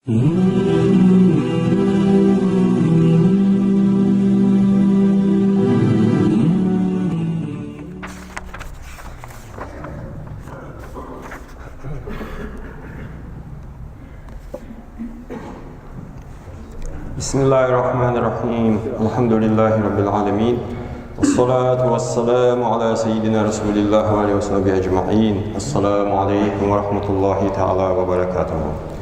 بسم الله الرحمن الرحيم. الحمد لله رب العالمين، والصلاة والسلام على سيدنا رسول الله وعلى وصحبه أجمعين. السلام عليكم ورحمة الله تعالى وبركاته.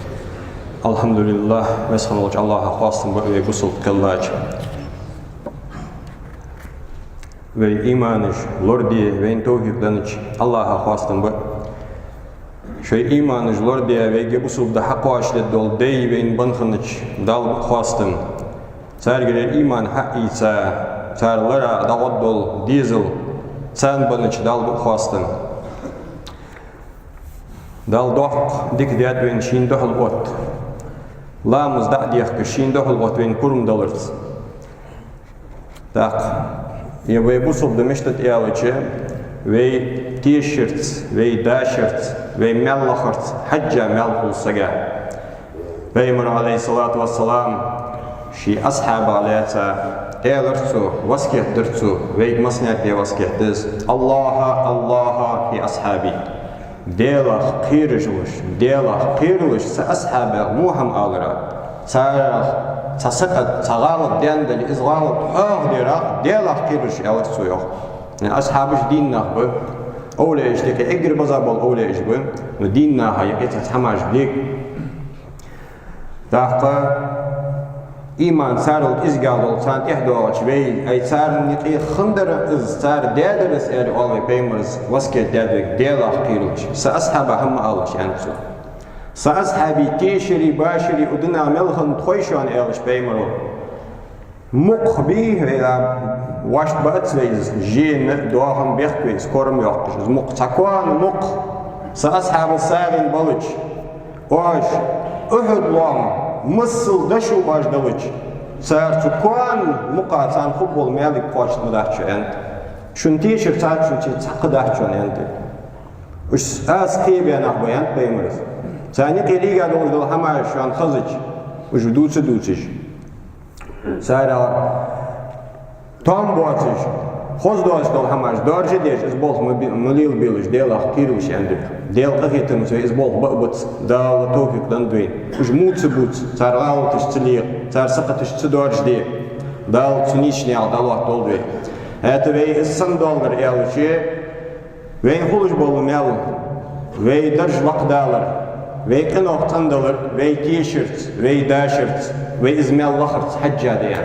Alhamdulillah ve sanılca Allah'a xastım ve gusul kıllaç ve imanış lordi ve tevhidlanış Allah'a xastım ve şey imanış lordi ve gusul da haqqaşlı dol dey ve banxınış dal xastım sergiler iman haqqisa sarlara da dol diesel sen banış dal xastım dal doq dik diat ve şin dohul ot Lamız da diyek ki şinde hol otven kurum dollars. Tak. Ya ve bu sob demiştet eyalçı ve t-shirts ve da-shirts ve mellahart hacca melhul saga. Peygamber aleyhissalatu vesselam şi ashab aleysa eyalırsu vasketdirsu ve masniyat diye vasketdiz. Allah'a fi ashabi. Delah qirilish sa ashaba muham alıra. Sasakat sağalık dendeli izgalık ağdira delah qirilish alırsu yok. Yani ashabış dinnah bu. Öyle işte ki egir bazar bol öyle işte bu. Dinnah hayat etet hamaj blik. Dağqa iman sarıl izgal ol sant ihdoç ve ay sar niqi xındar iz sar dederiz er olay peymers vasket dedek delah qirilish sa ashaba ham alış yani şu sa ashabi tişri başri udna melxan toyşan eliş peymero muqbi vela wash batsveys jin doğan bekveys korum yok muq takwan muq sa ashab sarin balıç oş uhud lam Mısıl da şu başdalıç. Sağır tukan muqatan futbol melik qoçnu dahçı ent. Şun t-shirt saat şun çaqı dahçı ent. Üç az qiybenak bayant beymiriz. Sani qiliga doldul hama şu an xazıç. Üç duçiş. Sağır tam boğatış. Xoz doldul hama dörce deş iz bol milil biliş delah qirilish ent. Del qıqetim so iz bol bıt dal topikdan döyn. Üç mutsubut saraltış çiliq. Sar sıqatış çdorjdi. Dal çnişni al Allah doldu. Hata ve issan doldur elçi. Ve xuluj bolum el. Ve darj vaqdalar. Ve qinoqtandalar ve t-shirt ve da-shirt ve izmallahrt hajja diyan.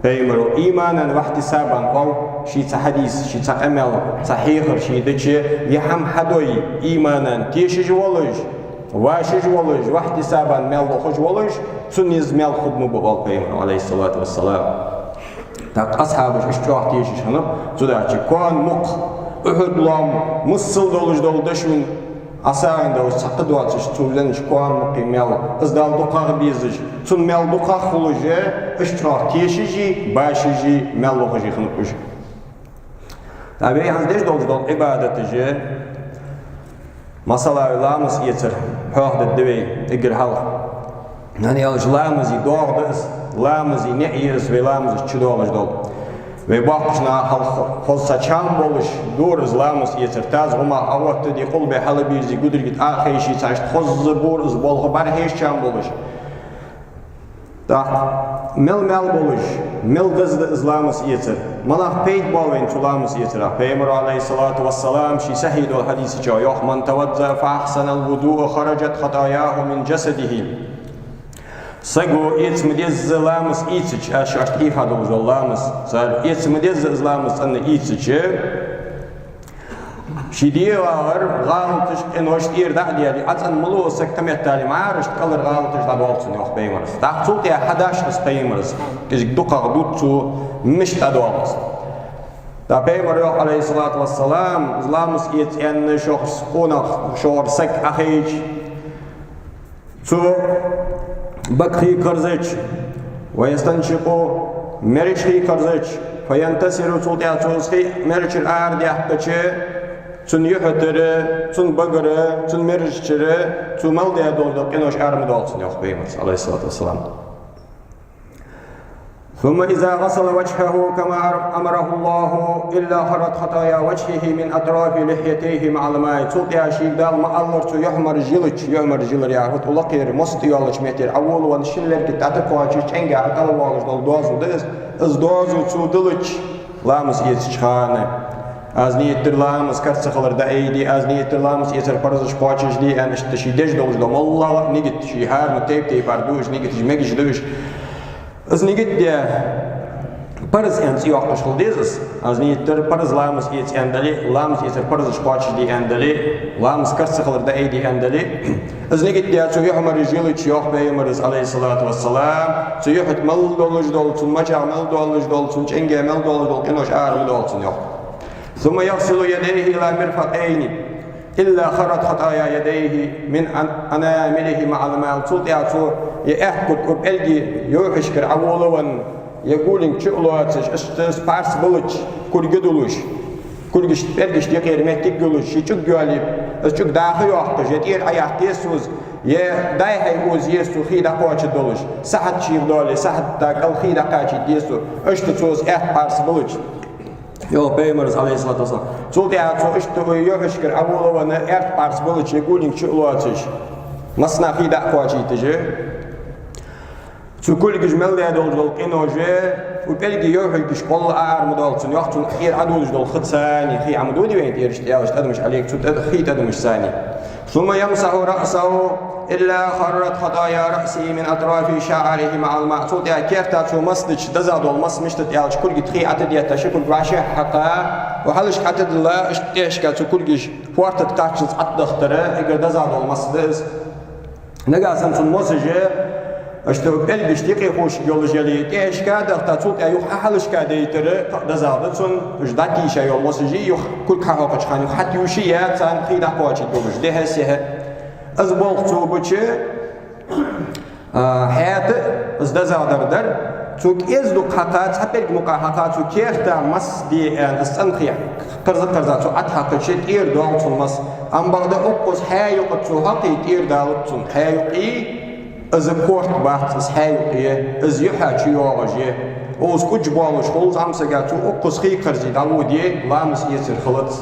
Peygamber imanan ve ihtisaban ol şi hadis şi amel sahih şi diçi yaham hadoy imanan tişij oluj vaşij oluj ve ihtisaban mel xuj oluj sunniz mel xudmu bu Peygamber aleyhissalatu vesselam tak ashabı iştirak tişij hanıp zudaçı kon muq uhud lam mısıl doluj doldaşun asağında o çaqı duaçış tuzdan çıkan muqimel izdal duqaq biziş sun mel duqaq xuluje iştirak tişiji başiji mel xuji xınıp Tabi yazdej doldu ibadetici masala lamız yetir haqda devi igir hal yani lamızı doğduz lamızı ne yiyiz ve lamızı çıdolaj dol ve bakışna hal xolsa çam boluş duruz lamız yetir taz uma avattı di qul be hal birzi gudur git ahişi çaşt xozzu buruz bolğu bar heş çam boluş da mel boluş mel dızdı izlamız yetir Malak peyt bolven tulamız yetir Peygamber aleyhissalatu vesselam şi sahih ol hadisi ço yok man tavazza fa ahsanal vudu'u kharajat khatayahu min jasadihi Sago etmediz zlamız içiç aşaşt ifade uzollamız sar etmediz zlamız anne içiçi Şidiyalar galtış enoşt yerda diyali atan mulu sektamet talim arış kalır galtış da bolsun yok Peygamber taqsul ya hadaş Peygamber kizik duqa dutsu مش تدوامس. دا پیغمبر علیه الصلاة والسلام زلامس ایت ان شخص قناق شور سک اخیج تو بکری کرزچ و یستنشقو مرشی کرزچ فینتصر سلطه چوسخی مرشر آردیه بچه çün yuhatırı, çün bagırı, çün merişçiri, çün mal diye doldu, kenoş armı dolsun yok beyimiz aleyhissalatu vesselam. ثم إذا غسل وجهه كما أمره الله إلا خرت خطايا وجهه من أطراف لحيتيه مع الماء. Çult ya şiğdal ma'allır çu yuhmar jılır ya. Hut ulaqir most yolç metir. Avul wan şiller ki tatı koçu çenge atalı walış dol dozu dız. İz dozu çu dılıç. Lamız yetişxane. Az niyettir lamız kartsıqlar da eydi. Az niyettir lamız yeter parazış koçuş di en işte şidej doluz da mallah nigit şi har mı teyp arduş nigit megiş duş. Az nigit diye parız ens yoqtuş qıldızız. Az niyettir parız lamız yet endeli, lamız yeter parazış koçuş di endeli, lamız kartsıqlar da eydi endeli. Az nigit diye çu yuhmar jılıç yok beyimiz aleyhissalatu vesselam. Çu yuhut mal doluş dolsun, maca mal doluş dolsun, çenge mal doluş dolsun, kenoş armı dolsun yok. ثم يغسل يديه إلى مرفقين إلا خرت خطايا يديه من أنامله مع الماء. Çult yatsu يأخذ وبألجي يوحشكر عولون يقولن شغلاتش استس بارس بلش كل جدولش كل جش برجش يقير مهتك جلش شيء جالب أشوف داخل وقت جدير أيها تيسوز يه داي هيوز يسوع خيدا قاتش دولش ساعد شيء دولي ساعد داخل خيدا قاتش يسوع أشتوز بارس بلش Yok Peygamberimiz aleyhissalatu vesselam. Çult ya ço işte yoğuşkir avulovanı ert pars bılıç yegulin çuluatış. Masna khida qachitici. Çukul gücmel de dol inoje u belgi yoğuş qol armud olsun. Yoqtun ir adulj dol khitsani khi amdudi ve yerişti ya iştadmış aleyk çut khita demiş sani. ثم يمسح رأسه إلا خرت خطايا رأسه من أطراف شعره مع الماء. صوت يا كيف تاتو مسدش دزاد والمس مشت يالش كل جتخي عتد يتشكل بعشة حقا وحلش عتد الله اشتيش كاتو كل جش فورت تكاتش عتدختره إجر دزاد والمسدس نجاسم سن مسجة اشتو بلبش تيقي خوش يولجلي تيش كاده تاتو يوح حلش كاده يتره دزاد سن جداتي شيء والمسجي يوح كل كهرباء خان يوح حتى يوشيات سان خيدا قواتي دوبش ده هسه از bolq çubuçu hayatı az da zadardar çünkü ezdu qata çapel muqahaqa çu kerta mas diyen istanqiya qırza çu at haqqı ir dolçulmas ambaqda oqqos hayuq çu haqi ir dalçun hayuqi az kort baxts hayuqi az yuhaçı yoğaji oz kuc boluş xol zamsaga çu oqqos xi qırzi daludi lamus yesir xılat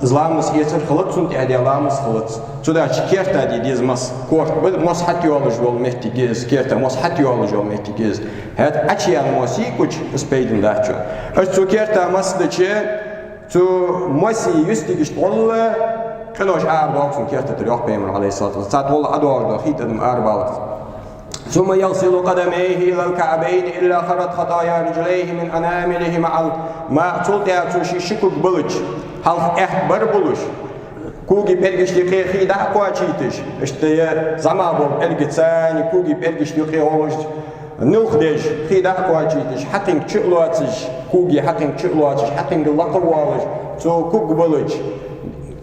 İslam'ımız yeter kılıç çünkü adiyalağımız kılıç. Çoda çıkerta dediğiz mas kort, mas hat yolcu ol mehtigiz, kerta mas hat yolcu ol mehtigiz. Het açıyan masi kuç ispeydin daço. Öz kerta mas daçı, çu masi yüstigiş tolla, kenoş arba olsun kerta tur yok Peygamber aleyhissalatu vesselam. Sat volla adorda hitadım arbalık. ثم يغسل قدميه إلى الكعبين إلا خرت خطايا رجليه من أنامله مع الماء. Çult ya çu şişikuk bılıç. Halk ehbar buluş. Kugi belgeçliği xida koçitiş. İşte zaman bol elgitsani kugi belgeçliği oluş. Nilxdeş xida koçitiş. Hakin çıloatış. Kugi hakin çıloatış. Hakin laqwalıç. Çu kug buluç.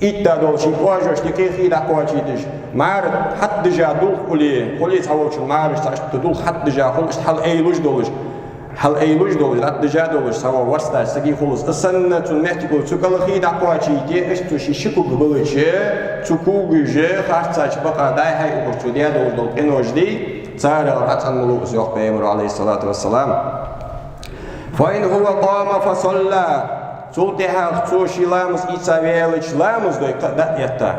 İtta dolşi koçliği xida koçitiş. Mar haddıja dul uli. Kuli savulçun mar işte dul haddıja kul işte hal eyluş doluş. هل أيلوج دولج أتجاه دولج سوا ورستا سجي خلص السنة تنمتكو تكال خيدا قواتي إستو شيشكو ببلجة تكوجة خاصة بقى داي هاي أخرجوديا دولج دول إنوجدي صار الحسن ملوك سيوق بيمر عليه الصلاة والسلام فإن هو قام فصلى سلطها خصوشي لامس إتسابيلج لامس دوي قدأيتا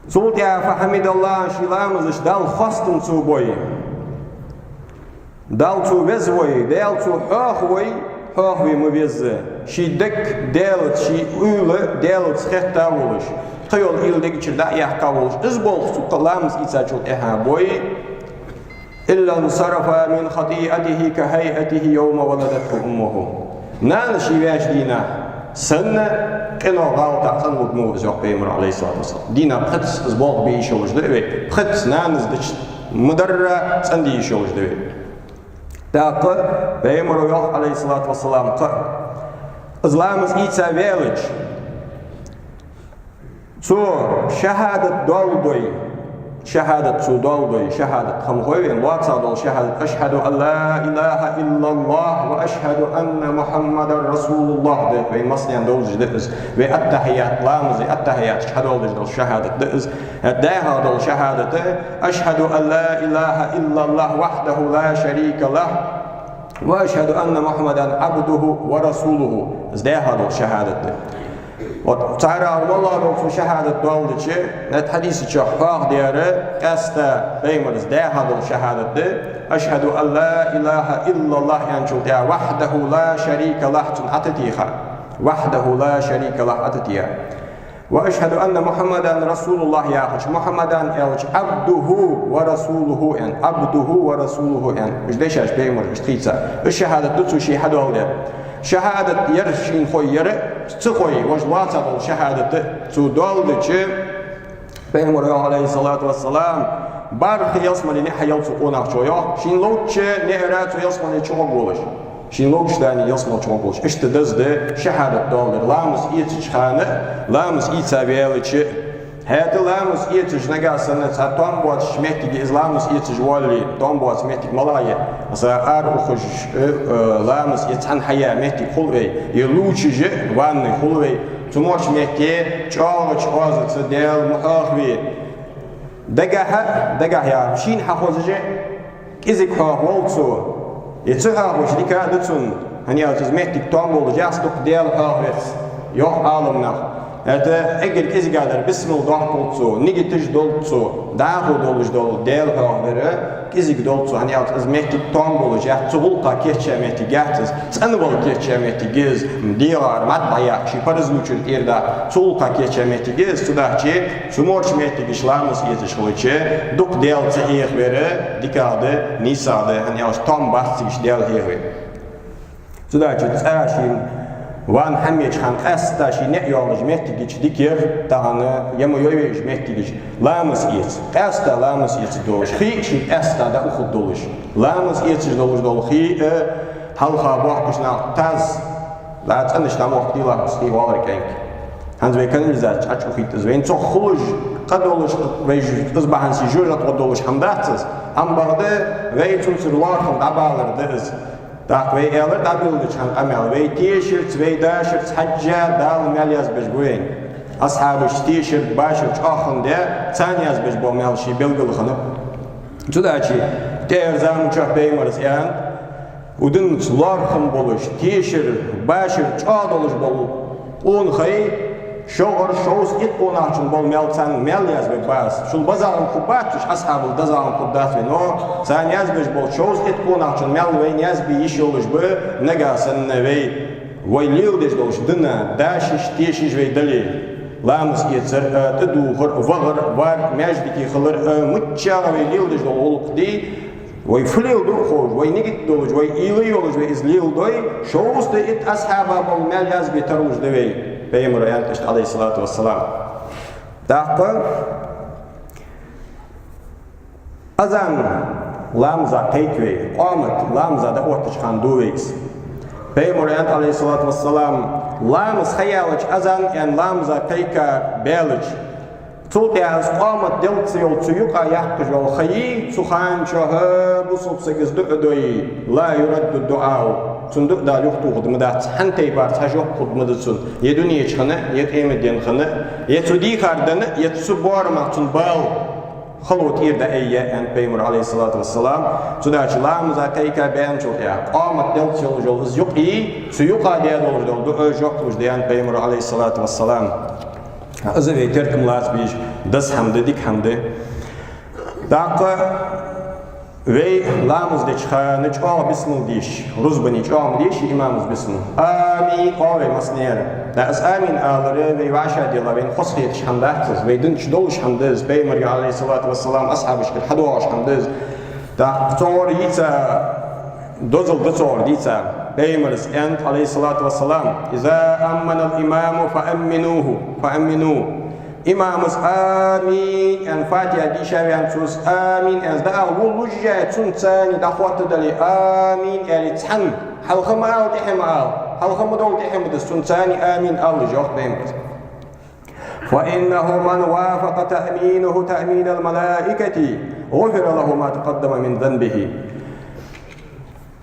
سلطها فحمد الله شي لامس دال خاصتن سوبوي Dalçu vezvoy, dalçu hahvoy mu vezze. Şidek dalat, şi uylu dalat xetta oluş. Qiyol ilde geçirde ayaqqa oluş. İz bolq suqalamiz itsaçul eha boy. İlla nsarafa min khati'atihi ka hay'atihi yawma waladatu ummuhu. Nan şi vajdina sanna qino qalta qanlut mu zoq Peygamber aleyhissalatu vesselam. Dina qıts iz bolq be iş oluşdu ve qıts nanız diç mudarra sandi iş oluşdu. Daqı Peygamber aleyhissalatu vesselam İslam'ımız itsa velic. Çu şehadet doldoy شهادة سودال شهادة خمخوين واتسادل شهادة أشهد أن لا إله إلا الله وأشهد أن محمد رسول الله ده بين مصريان دولج دقز والتحيات لامز التحيات شهادة دول شهادة دقز الداها دول شهادة أشهد أن لا إله إلا الله وحده لا شريك له وأشهد أن محمدا عبده ورسوله الداها دول شهادة وتعالى والله لو شهادة دولة شيء نت حديث شفاق دياره كاستا بيمرز ده هذا الشهادة ده أشهد أن لا إله إلا الله ينشل ده وحده لا شريك له أتتيها وحده لا شريك له أتتيها وأشهد أن محمدا رسول الله يا أخي محمدا يلج عبده ورسوله يعني عبده ورسوله يعني مش ليش بيمر مش تيجا الشهادة دتو شيء حد ولا شهادة يرشين خوي تخوي وجلات هذا الشهادة تدل شيء بيمر عليه الصلاة والسلام بارك يسمى لنا حياة سكونة شوية شين لوتش نهرات يسمى لشوغولش شين لوتش داني يسمى لشوغولش اشتدز ده شهادة دولار لامس يتشخانة لامس يتسابيلش هذا لامس يتش نجا سنة ساتون بوات شمتي إسلامس يتش والي تون بوات شمتي ملاية مثلا أروخش لامس يتحن حياة متي خلوي يلوش ج وان خلوي تموش متي تشارج أوزت ديال محاخوي دقها يا شين حخوزج إزك حاولتو يتسحق وش ديك هذا هني أتزمتي تون بول جاستك ديال حاخوس يوم عالمنا هذا أجل إذا قادر بسم الله دولتو نيجي تجدولتو داخل دولج دول ديل هاوبرة إذا قدولتو هني أز مهتي تامبول جات تغلطا كيتشا مهتي جاتز تنبول كيتشا مهتي جز مديار مطبعيا شي فرزلوچن إردا تغلطا كيتشا مهتي جز تداهشي سمورش مهتي جشلامس يتشخويتشي دوك ديل تهيخ بره ديكاده نيساده هني أز تامباستيش ديل هيخوي تداهشي تسأشين وان حميش خان أستا شي نعيولج مهتيجيش ديكير تانا يمو يويش مهتيجيش لامس إيت أستا لامس إيت دولش خي شي أستا دا أخذ دولش لامس إيت دولش دول خي هالخا بوحكش نا تاز لا تأنش نا وقت دي لامس خي والرك إنك هنز بيكن لزاج أشو خيت زين تو خلوج قدولش بيج أصبح هنسي جوجة قدولش حمداتز هم بعده ويتون سروارهم دبالر دز داك وي إيلر دابيل دشان أمل وي تيشرت وي داشرت حجة دال مالياز بجبوين أصحاب تيشرت باشرت آخن ده ثانياز بجبو مالشي بيلقل خنو جداشي تير زام شح بيمرس يعني ودن لارخن بولش تيشر باشرت آدولش بول اون خي شغر شوز إتقون عشان بول مالتان مالياز بجباس شو البزارم كوباتش أصحاب البزارم كوبات منو ثانياز بجبول شوز إتقون عشان مال وين ياز بيشولش ب نجاسن وي ويليو دش دوش دنا داشش تيشش وي دليل لامس يتزر تدوخر وغر وار ماجدكي خلر متشا ويليو دش دول قدي ويفليل دو خوج وينيجت دوج ويليولج ويزليل دوي شوز ده أصحاب بول مالياز بيتروج دوي بيمر ينتشت عليه الصلاة والسلام داقل أذان لامزا كيكوي قامت لامزا دا أوتش خان دويكس بيمر ينت عليه الصلاة والسلام لامز خيالج أذان ين لامزا كيكا بيلج تلقي از قامت دلتيول تيوقع يحقج والخيي تخان شهاب وصبسكز دعدوي لا يرد الدعاء تندق دا يخطو خدمدات حنتي بار تجوق خدمدتون يدوني يشخنه يتقيم الدين خنه يتودي كاردن يتسبور ما تنبال خلوت إيردا أيه أن بيمر عليه الصلاة والسلام تداش لام زكيكا بين شوكيا قامت دلتيول جوز يقي سيوقع ديال دول دو جوكوش ديان بيمر عليه الصلاة والسلام أزوي تركم لاس بيش دس حمد ديك حمد داقة وي لامز ديشخا نجوا بسم ديش رزبني جام ديش إمامز بسم آمين قوي مسنير دا أس آمين آلره وي وعشا ديلا بين خصيتش حمداتز وي دنش دولش حمدز بيمر عليه الصلاة والسلام أصحابش الحدوش حمدز دا تصور يتا دوزل دصور ديتا بيمرس أنت عليه الصلاة والسلام إذا أمن الإمام فأمنوه إمامس آمين أن فاتحة دي شاوي أنتوس آمين أن دا أول وجه تنتاني دخوات دلي آمين يعني تحن حلقة آل تحم آل حلقة مدول تحم دس تنتاني آمين آل جوخ بيمرس فإنه من وافق تأمينه تأمين الملائكة غفر له ما تقدم من ذنبه.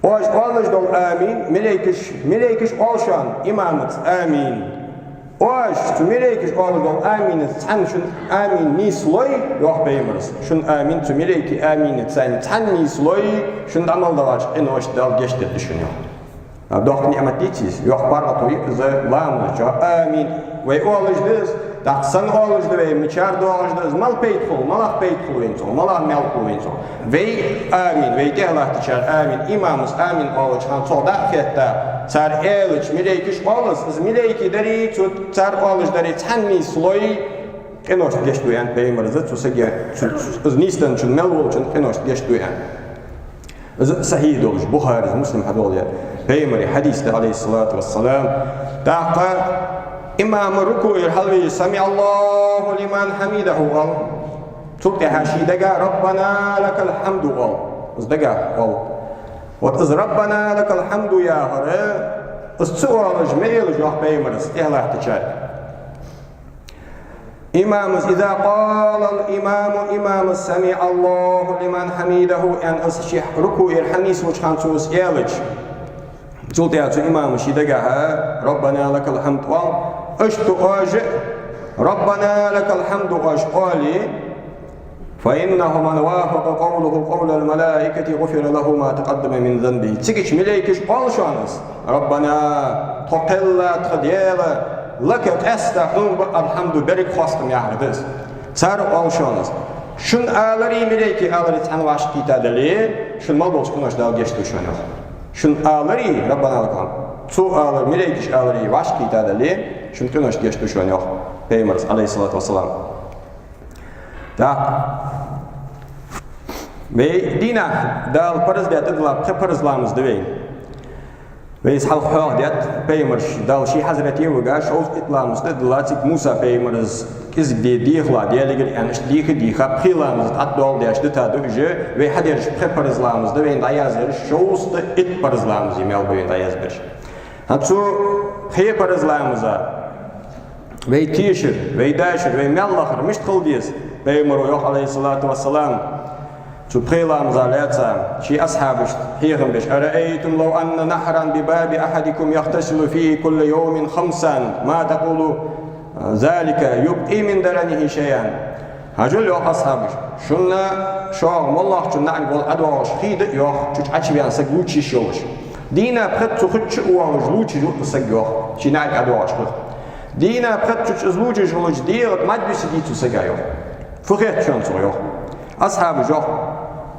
Oş olmuş dol amin, melekиш olşan imamıt amin. Oş şu melekиш olmuş dol amin, sen şun amin nisloy yok beymiriz. Şun amin şu meleki amin sen nisloy şun amalda var. En oş dal geçti düşünüyor. Doch nimet diyeceğiz. Yok barga toy ze lamlıca amin. Ve oluşduz. Daqsan oluşdu ve miçar doğuşdu. Mal peytkul, malak peytkul venso, malak melkul venso. Ve amin. Ve tehlah tiçar amin. İmamız amin oluşan soda fetta. Sar eliç milekiş olus. Mileki deri tut sar oluş deri tanmi sloy. Enoş geçtuyan peymerizde tutsage. Nistan çun melvol çun enoş geçtuyan. Sahih doluş. Buhari, Müslim hadolya. Peymeri hadiste aleyhissalatu vesselam. Daqa İmam-ı Rükû'yir halvi Sami'allahu liman hamidahu gal. Çok tehaşi daga Rabbana lekal hamdu gal. Iz daga gal. Vat iz Rabbana lekal hamdu ya hara. Iz sualaj meylaj yok beymiriz. Tehlah tiçar. İmamız izâ qâlal imamı Sami'allahu liman hamidahu en iz şih Rükû'yir hamis vuçhan sus elic. Çok tehaşi imamı şidaga Rabbana lekal hamdu gal. أشتو أج ربنا لك الحمد أشقالي فإنه من وافق قوله قول الملائكة غفر له ما تقدم من ذنبه. تيجي ملائكة قال شو أنس ربنا تقل تدير لك أستحم الحمد بريك خاصم يا حدث صار قال شو أنس شن آلري ملائكة آلري تنواش كتادلي شن ما بقولش كناش دال جشتو شنو شن آلري ربنا لك تو آلر ملائكة آلري واش كتادلي Çünkü öneş geçti şu an yok. Peygamberiz aleyhissalatu vesselam. Tak. Ve dina dal parız diyet edilap kıparızlarımız deveyin. Ve ishal hal diyet Peygamberiz dal şi hazreti Evuga şoz itlarımız dedilatik Musa Peygamberiz kiz diyihla diyeligir yani diha prilamız at dol diyaş dita döjü ve haderiş kıparızlarımız deveyin dayazır şoz da it parızlarımız yemel boyun dayazır. Hatsu kıparızlarımıza ve tişir, ve daşir, ve mellahır, mişt kıldıyız. Peygamber yok aleyhissalatu vesselam. Şu peygamberimize aleyhisselam, şi ashabış, peygamber, "Ara'aytum law anna nahran bi babi ahadikum yahtasilu fihi kulle yawmin khamsan, ma taqulu zalika yubqi min daranihi shay'an." Hacul yok ashabış. Şunla şoğ mollah şunla bol advaş xide yok, çuç açıyan sagluçi şoluş. Dina pret tuxuç uağış luçi sag yok. Şinaq advaş. Dina pret zluji joluj diyor madbisi gitu sagayo. Fıkhet şansı yok. Ashabı yok.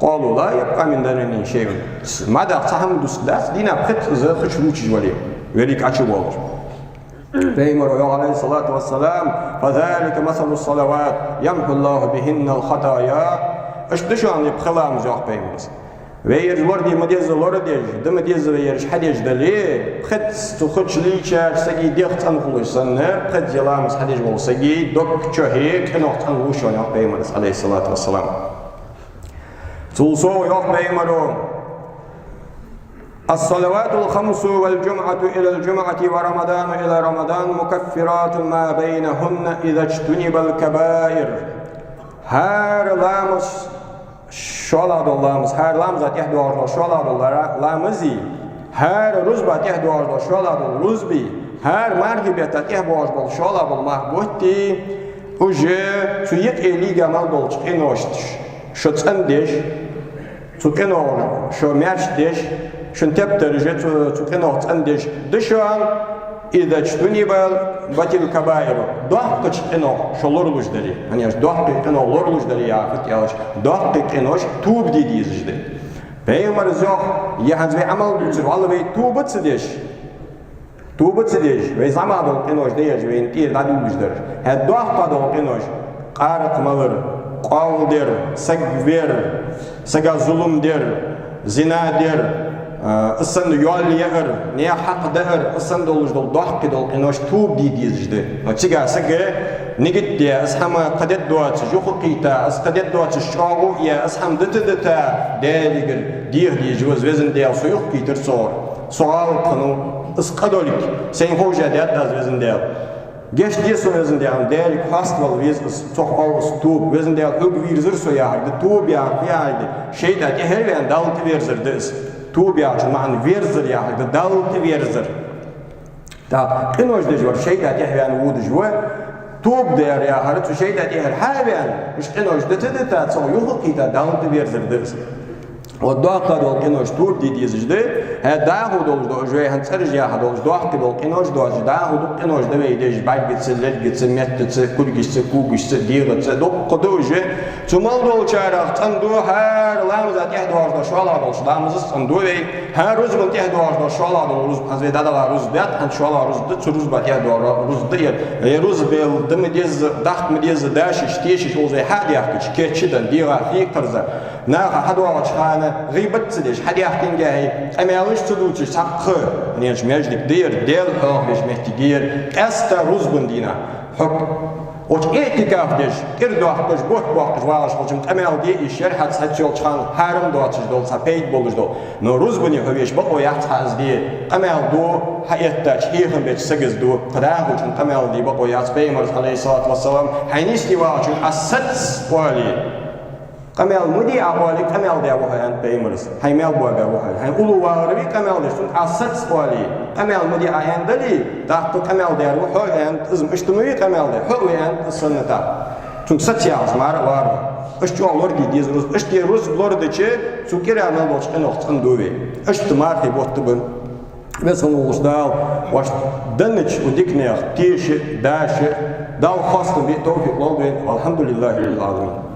Qalu la yabqa min darani şeyun. Mada taham dusdas dina pret zıxıç luçi joli. Velik açı olur. Peygamber aleyhissalatu vesselam fazalika masalus salavat yamhullahu bihinnal hataya. İşte şu an yapılamız yok Peygamber. Ve yerler diye medyazalar diye, de medyaza ve yer hadis deli, pret tuxuçli çarşıgi diyatan kuluşsan ne, pret yalamız hadis olsa ki dok çöhe kenoktan kuluşan yok Peygamber aleyhissalatu vesselam. Tulso yok Peygamber. As-salavatul khamsu vel cum'atu ila'l cum'ati ve ramadanu ila ramadan mukaffiratun ma beynehunne iza ijtunibal kebair. Her lamus şolad Allah'ımız her lamzat yehduarda şolad Allah'ımızı her ruzbat yehduarda şolad ruzbi her marhibetat yehduarda şolad mahbutti uje tuyet eli gamal dolç enoşt şotsandeş tukenor şo merşdeş şun tepterje tukenotsandeş dışan İza çtunibal batil kabair. Dohqıç eno şolorluş deri. Hani dohqıç eno lorluş deri ya fit yalış. Dohqıç enoş tub dediyiz işte. Peygamber yok. Yahaz ve amal bütür. Allah ve tubıtsı deş. Tubıtsı deş. Ve zamadol enoş deyiz ve intir nadülüş der. He dohqadol enoş. Qarıtmalır. Qal der. Sagver. Saga zulüm der. Zina der. Isın yol yer, ne hak der, ısın doluş dol, dohki dol, inoş tub dediyiz işte. Çıga sıgı, ne gitti, eshama kadet duatı, juhuqita, as kadet duatı, şağı ya, esham dıta, deligir, diyeceğiz, vezin deyal, suyuq gitir sor. Sual konu, ıskadolik, sen hoca deyat az vezin deyal. Geçtiği özünde yani değerli festival veziniz çok ağız tuğub özünde yani ög virzir soyardı tuğub yani şeyde her veyan daltı verzirdiz tuğub yani verzir yani daltı verzir da en ojde var şeyde yani vudu var tuğub der ya harı şeyde her veyan işte en ojde de ta so yok ki da daltı verzirdiz o doğa kadar en oj tuğub dediğiz işte ha dahu doldu o han sarıya ha doldu doğa kadar en oj doldu dahu en oj da veyde bay gitse metse kul gitse ku gitse diğerse dok kodoje çumal dol çarak tandu her lamzat yahdu şu ala dol şulamız sandu ve her ruz bu yahdu şu ala dol ruz hazve dada ruz dat han şu ala ruz da ruz bat yahdu ruz da ruz bel dem diz daht mı diz daş işteş o ze hadi yakış keçiden diğer fikirza na hadu açhane gıybet sidiş hadi yakin gahi emelış tuduç sakı niyaj meclik diğer del hoş mehtigiyer esta ruz bundina huk oç etikaf diş kirdo ahtaş bot valaş olçum emel diye işler hat saçol çan haram doçuz dolsa peyt boluş dol no ruz buni hoveş bak o yat haz diye emel do hayatta çiğhin beç segiz do qada olçum emel diye bak o yat peygamberi aleyhissalatu vesselam haynis divaçun asat wali Kamel mudi awali kamel dia wahan peymers haimel boga wahan haim ulu warbi kamel desun asat swali kamel mudi ayan dali daqtu kamel dia wahan izm ijtimai kamel dia wahan sunnata çünkü satyaz mar var işte olur gidiyiz işte rus lordaçı sukira amel boçkan oqtan dove ijtimai botubun ve son ulusdal was danich udikniyah tiş daş dal khaslı bir tawfiq lolwen alhamdulillah rabbil alamin